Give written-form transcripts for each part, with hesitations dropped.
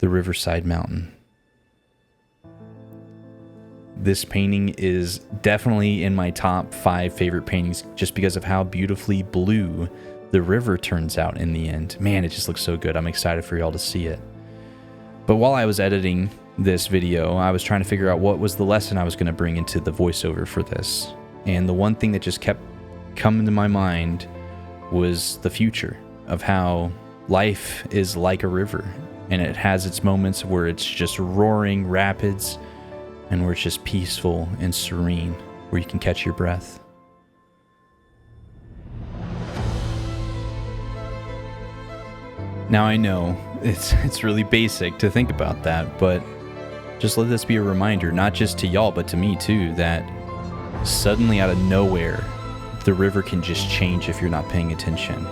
the Riverside Mountain. This painting is definitely in my top 5 favorite paintings just because of how beautifully blue the river turns out in the end. Man, it just looks so good. I'm excited for y'all to see it. But while I was editing this video, I was trying to figure out what was the lesson I was going to bring into the voiceover for this. And the one thing that just kept coming to my mind was the future of how life is like a river, and it has its moments where it's just roaring rapids and where it's just peaceful and serene, where you can catch your breath. Now I know it's really basic to think about that, but just let this be a reminder, not just to y'all, but to me too, that suddenly out of nowhere, the river can just change if you're not paying attention.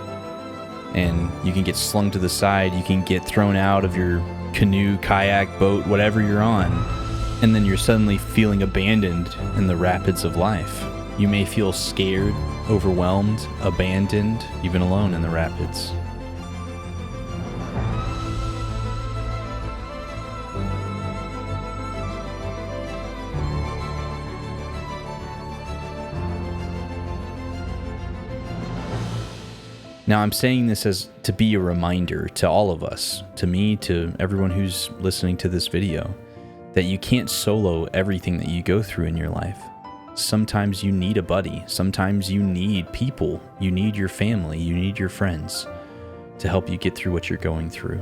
And you can get slung to the side, you can get thrown out of your canoe, kayak, boat, whatever you're on, and then you're suddenly feeling abandoned in the rapids of life. You may feel scared, overwhelmed, abandoned, even alone in the rapids. Now, I'm saying this as to be a reminder to all of us, to me, to everyone who's listening to this video, that you can't solo everything that you go through in your life. Sometimes you need a buddy. Sometimes you need people. You need your family. You need your friends to help you get through what you're going through.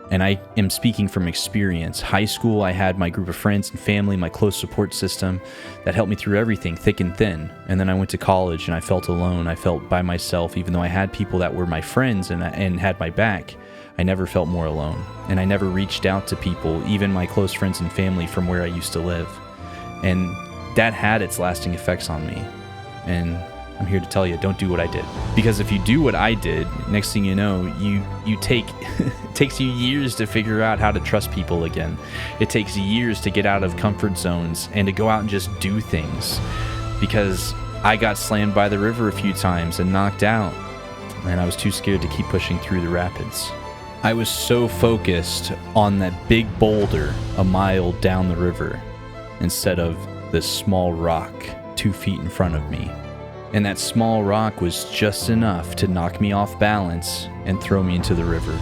And I am speaking from experience. High school, I had my group of friends and family, my close support system that helped me through everything, thick and thin. And then I went to college and I felt alone. I felt by myself, even though I had people that were my friends and had my back. I never felt more alone. And I never reached out to people, even my close friends and family from where I used to live. And that had its lasting effects on me. And I'm here to tell you, don't do what I did. Because if you do what I did, next thing you know, it takes you years to figure out how to trust people again. It takes years to get out of comfort zones and to go out and just do things. Because I got slammed by the river a few times and knocked out, and I was too scared to keep pushing through the rapids. I was so focused on that big boulder a mile down the river instead of this small rock 2 feet in front of me. And that small rock was just enough to knock me off balance and throw me into the river.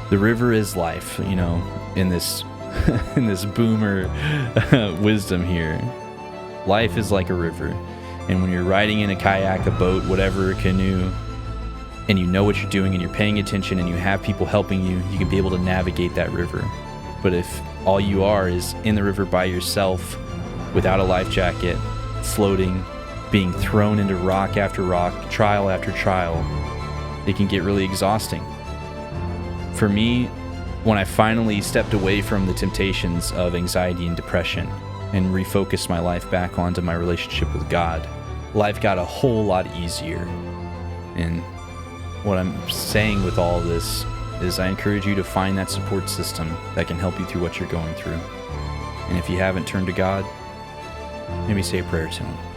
The river is life, you know, in this in this boomer wisdom here. Life is like a river. And when you're riding in a kayak, a boat, whatever, a canoe, and you know what you're doing and you're paying attention and you have people helping you, you can be able to navigate that river. But if all you are is in the river by yourself, without a life jacket, floating, being thrown into rock after rock, trial after trial, it can get really exhausting. For me, when I finally stepped away from the temptations of anxiety and depression and refocused my life back onto my relationship with God, life got a whole lot easier. And what I'm saying with all this is I encourage you to find that support system that can help you through what you're going through. And if you haven't turned to God, maybe say a prayer to Him.